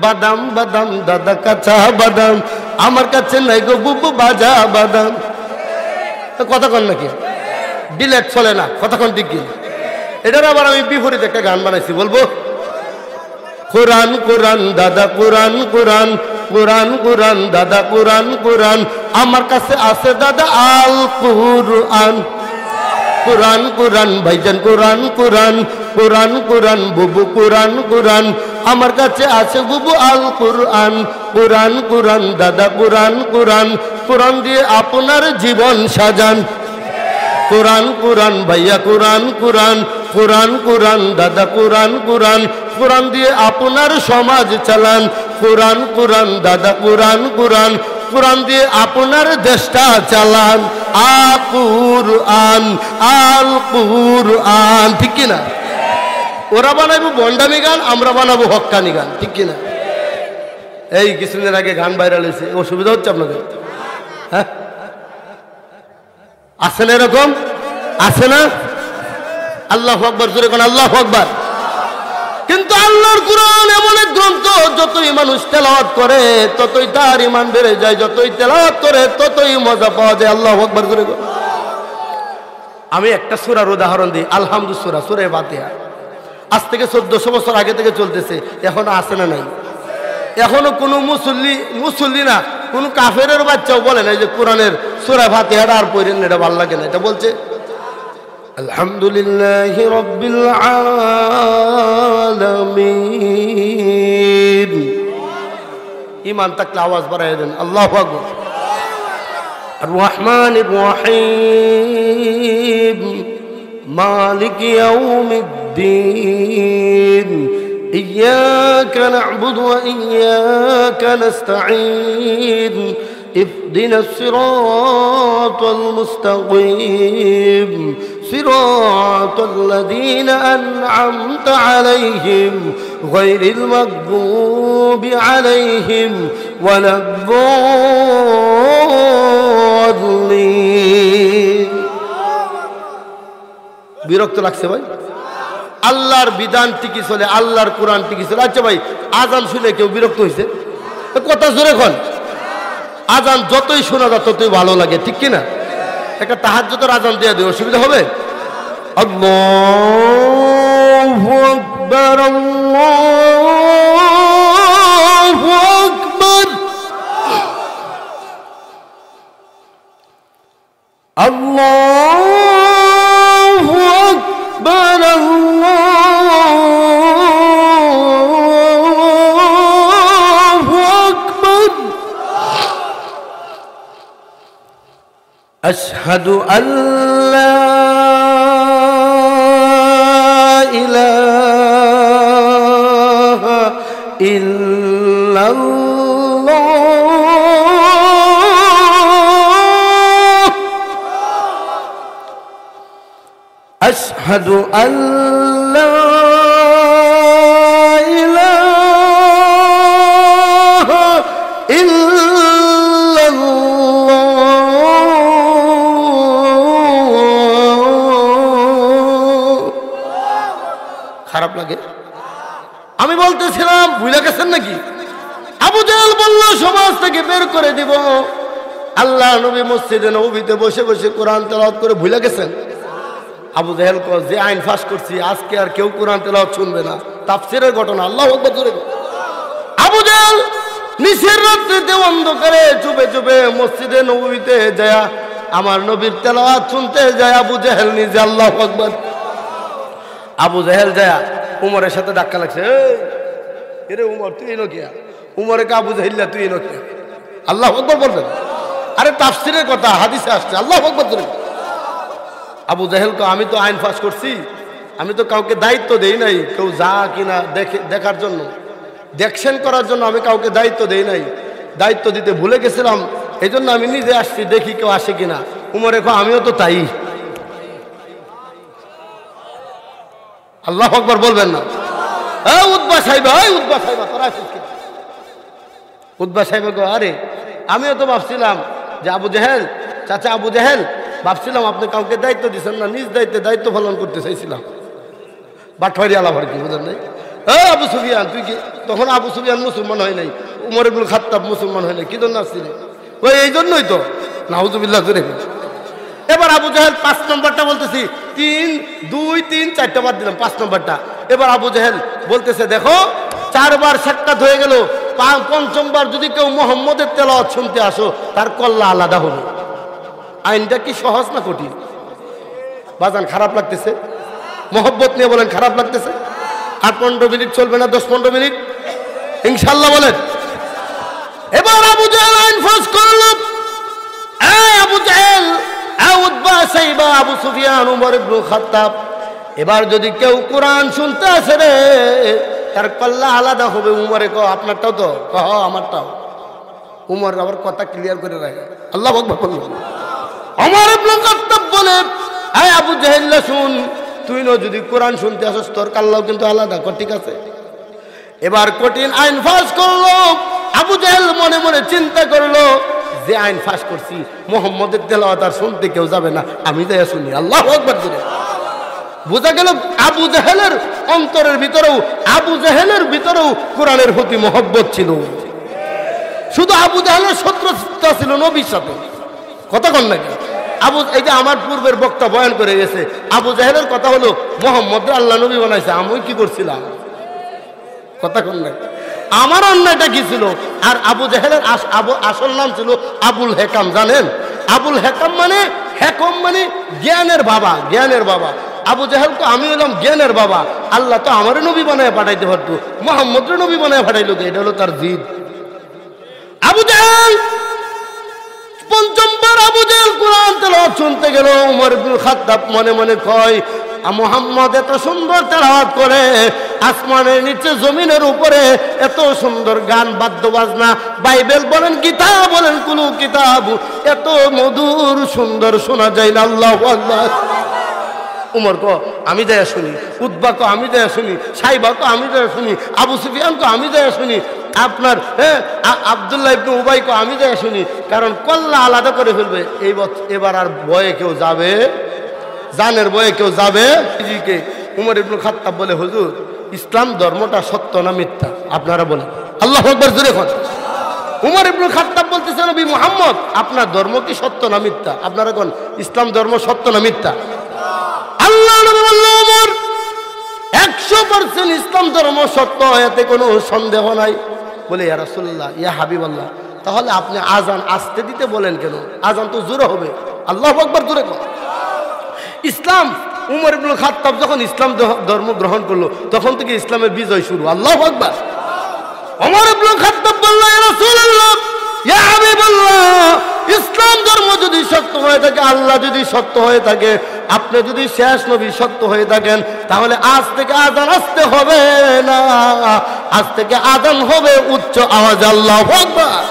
বাদাম বাদাম দাদা কাঁচা বাদাম, আমার কাছে নাই গো বুবু বাজা বাদাম। কথা কন নাকি? ডিলেট চলে না, কথা কন ঠিক কি? এটার আবার আমি বিপরীত একটা গান বানাইছি, বলবো? কোরআন কোরআন দাদা কোরআন কোরআন, কোরআন কোরআন দাদা কোরআন কোরআন, আমার কাছে আছে দাদা আল কুরআন। কোরআন কোরআন ভাইজান কোরআন কোরআন, কোরআন কোরআন বুবু কোরআন কোরআন, আমার কাছে আছে বুবু আল কুরআন। কোরআন কোরআন দাদা কোরআন কোরআন, কোরআন দিয়ে আপনার জীবন সাজান। কোরআন কোরআন ভাইয়া কোরআন কোরআন, কোরআন কোরআন দাদা কোরআন কোরআন, কোরআন দিয়ে আপনার সমাজ চালান। কোরআন কোরআন দাদা কোরআন কোরআন, কোরআন দিয়ে আপনার দেশটা চালান। আল কুরআন আল কুরআন, ঠিক কিনা? ওরা বানাবো বন্ডামি গান, আমরা বানাবো হক্কানি গান, ঠিক কিনা? এই কিছুদিন আগে গান ভাইরাল হয়েছে, অসুবিধা হচ্ছে আপনাদের? হ্যাঁ, আছে না এরকম? আছে না? আল্লাহু আকবার, জোরে কোন আল্লাহু আকবার। কিন্তু আল্লাহর কুরআন এমন এক গ্রন্থ, যতই মানুষ তেলাওয়াত করে ততই তার ঈমান বেড়ে যায়, যতই তেলাওয়াত করে ততই মজা পাওয়া যায়। আল্লাহু আকবার, জোরে কোন। আমি একটা সূরার উদাহরণ দিই, আলহামদুলিল্লাহ সূরা, সূরা ফাতিহা। আজ থেকে 1400 বছর আগে থেকে চলতেছে, এখনো আছে না নাই? এখনো কোনো মুসল্লি না, কোন কাফেরের বাচ্চাও বলে না যে কোরআনের সূরা ফাতিহাটা আর পড়েন, এটা ভালো লাগে না। এটা বলছে আলহামদুলিল্লাহি রাব্বিল আলামিন। ঈমান থাকলে আওয়াজ বাড়ায় দেন, আল্লাহু আকবার। আর রহমানির রহিম, মালিক ইয়াউমিদ্দিন, إياك نعبد وإياك نستعين، اهدنا الصراط المستقيم، صراط الذين أنعمت عليهم غير المغضوب عليهم ولا الضالين। বিরক্ত লাগছে ভাই? আল্লাহর বিধান ঠিকই চলে, আল্লাহর কোরআন ঠিকই চলে। আচ্ছা ভাই, আজান শুনে কেউ বিরক্ত হয়েছে? কথা জোরে কোন। আজান যতই শোনা যায় ততই ভালো লাগে, ঠিক কিনা? একটা তাহাজ্জুদের আজান দিয়ে দিও, অসুবিধা হবে? আল্লাহু আকবার আল্লাহু আকবার আল্লাহু আকবার আল্লাহু আকবার। আশহাদু আল্লা ইলাহা ইল্লাল্লাহ, আশহাদু আল্লা ইলাহা ইল্লাল্লাহ। খারাপ লাগে? আমি বলতেছিলাম ভুলে গেছেন নাকি? আবু জাহেল বলল সমাজ থেকে বের করে দিব। আল্লাহ নবী মসজিদে নববীতে বসে বসে কোরআন তেলাওয়াত করে ভুলে গেছেন? আবু জাহেল কয়, যে আইন পাস করছি আজকে আর কেউ কোরআন তেলাওয়াত শুনবে না। তাফসীরের ঘটনা, আল্লাহু আকবার জোরে। আবু জাহেল নিশির রাত্রিতে অন্ধকারে চুপে চুপে মসজিদে নববীতে যায় আমার নবীর তেলাওয়াত শুনতে যায়। আবু জাহেল নিজে, আল্লাহু আকবার। আবু জাহেল যায় উমরের সাথে ধাক্কা লাগছে, এরে উমর তুই এনো কিয়া? উমরে কে আবু জাহেল তুই এনো কিয়া? আল্লাহু আকবার বলবেন। আরে তাফসীরের কথা, হাদিসে আসছে, আল্লাহু আকবার জোরে। আবু জাহেল কো, আমি তো আইন পাস করছি, আমি তো কাউকে দায়িত্ব দেই নাই কেউ যা কিনা দেখার জন্য, দেখশন করার জন্য আমি কাউকে দায়িত্ব দেই নাই। দায়িত্ব দিতে ভুলে গেছিলাম, এই জন্য আমি নিজে আসছি দেখি কেউ আসে কিনা। উমরে কো, আমিও তো তাই। আল্লাহু আকবার বলবেন না? উতবা সাহেবা, উতবা সাহেবা তোরা আসিস কিনা? উতবা সাহেবা কো, আরে আমিও তো ভাবছিলাম যে আবু জাহেল, চাচা আবু জাহেল, ভাবছিলাম আপনি কাউকে দায়িত্ব দিচ্ছেন না, নিজ দায়িত্বে দায়িত্ব পালন করতে চাইছিলাম। বাটফারি আলাপ আর কি, বুঝলেন নাই? আবু সুফিয়ান তুই কি? তখন আবু সুফিয়ান মুসলমান হয় নাই, উমর ইবনুল খাত্তাব মুসলমান হয় নাই। কি জন্য আসছিলেন? ওই এই জন্যই তো, নাউজুবিল্লাহ করে। এবার আবু জাহেল 5 নম্বরটা বলতেছি, 3 2 3 4টা বাদ দিলাম, 5 নম্বরটা। এবার আবু জাহেল বলতেছে, দেখো 4 বার সাক্ষাৎ হয়ে গেল, 5ম বার যদি কেউ মুহাম্মদের তেলাওয়াত শুনতে আসো তার কল্লা আলাদা হবে। আইনটা কি সহজ না কঠিন? বাজান খারাপ লাগতেছে? মহব্বত নিয়ে বলেন খারাপ লাগতেছে? 8-15 মিনিট চলবে না, 10-15 মিনিট ইনশাআল্লাহ বলেন। এবার আবু জাহেল আইন ফাঁস করল। আবু জাহেল, উতবা, সাইবা, আবু সুফিয়ান, উমর ইবনুল খাত্তাব, এবার যদি কেউ কোরআন শুনতে আসে রে তার কল্লা আলাদা হবে। উমরে কো আপনারটাও তো, কহ আমারটাও। উমর আবার কথা ক্লিয়ার করে রাখে। আল্লাহু আকবার বলল। উমর ইবনুল খাত্তাব বলে, আবু জাহেল শুন, তুই না যদি কোরআন শুনতে আসস তোর কাল্লাও কিন্তু আলাদা। ঠিক আছে। এবার কঠিন আইন ফাঁস করলো। আবু জাহেল মনে মনে চিন্তা করলো, যে আইন ফাঁস করছি মুহাম্মদের তেলাওয়াত আর শুনতে কেউ যাবে না, আমি যাই শুনি। আল্লাহু আকবার করে বোঝা গেল আবু জাহেলের অন্তরের ভিতরেও, আবু জাহেলের ভিতরেও কোরআনের প্রতি মহব্বত ছিল। শুধু আবু জাহেলের শত্রুতা ছিল নবীর সাথে। কথা কন নাকি? এই যে আমার পূর্বের বক্তা বয়ান করে গেছে, আবু জাহেলের কথা হলো মুহাম্মদ আল্লাহ নবী বানাইছে, আমি কি করছিলাম? কথা কন নাকি? আমার অন্যায়টা কি ছিল? আর আবু জাহেলের আসল নাম ছিল আবুল হেকাম। জানেন আবুল হেকাম মানে? হেকম মানে জ্ঞানের বাবা, জ্ঞানের বাবা। আবু জাহেল তো আমি হলাম জ্ঞানের বাবা। আল্লাহ তো আমারও নবী বানায় পাঠাইতে পারতো, মুহাম্মদের নবী বানায় পাঠাইলো। এটা হলো তার জিদ। আবু জাহেল 5ম বার আবু জাহেল কোরআন তেলাওয়াত শুনতে গেল। উমর ইবনুল খাত্তাব মনে মনে কয়, মুহাম্মদ এত সুন্দর তেলাওয়াত করে, আসমানের নিচে জমিনের উপরে এত সুন্দর গান বাদ্য বাজনা, বাইবেল বলেন গীতা বলেন কোন কিতাব এত মধুর সুন্দর শোনা যায় না। আল্লাহু আকবার। উমর কো আমি যাই শুনি, উতবা কো আমি যাই শুনি, সাইবা কো আমি যাই শুনি, আবু সুফিয়ান কো আমি যাই শুনি, আপনার আব্দুল্লাহ ইবনে উবাই কো আমি যাই শুনি। কারণ কল্লা আলাদা করে ফেলবে। এবার আর ভয়ে কেউ যাবে, জানের বয়ে কেউ যাবে? উমর ইবনুল খাত্তাব বলে, হুজুর ইসলাম ধর্মটা সত্য না মিথ্যা আপনারা বলেন। আল্লাহু আকবার জোরে বলেন। উমর ইবনুল খাত্তাব বলতেছে, নবী মুহাম্মদ আপনার ধর্ম কি সত্য না মিথ্যা? আপনারা কোন ইসলাম ধর্ম সত্য না মিথ্যা? আল্লাহ নবী বললেন, উমর 100% ইসলাম ধর্ম সত্য, এতে কোনো সন্দেহ নাই। বলে, ইয়া রাসূলুল্লাহ, ইয়া হাবিবাল্লাহ, তাহলে আপনি আজান আস্তে দিতে বলেন কেন? আজান তো জোরে হবে। আল্লাহু আকবার জোরে বলেন। ইসলাম, উমর ইবনুল খাত্তাব যখন ইসলাম ধর্ম গ্রহণ করলো তখন থেকে ইসলামের বিজয় শুরু। আল্লাহু আকবার। উমর ইবনুল খাত্তাব বলল, ইয়া রাসূলুল্লাহ, ইয়া হাবিবাল্লাহ, ইসলাম ধর্ম যদি সত্য হয়ে থাকে, আল্লাহ যদি সত্য হয়ে থাকে, আপনি যদি শেষ নবী সত্য হয়ে থাকেন, তাহলে আজ থেকে আযান আসতে হবে না, আজ থেকে আযান হবে উচ্চ আওয়াজে। আল্লাহু আকবার।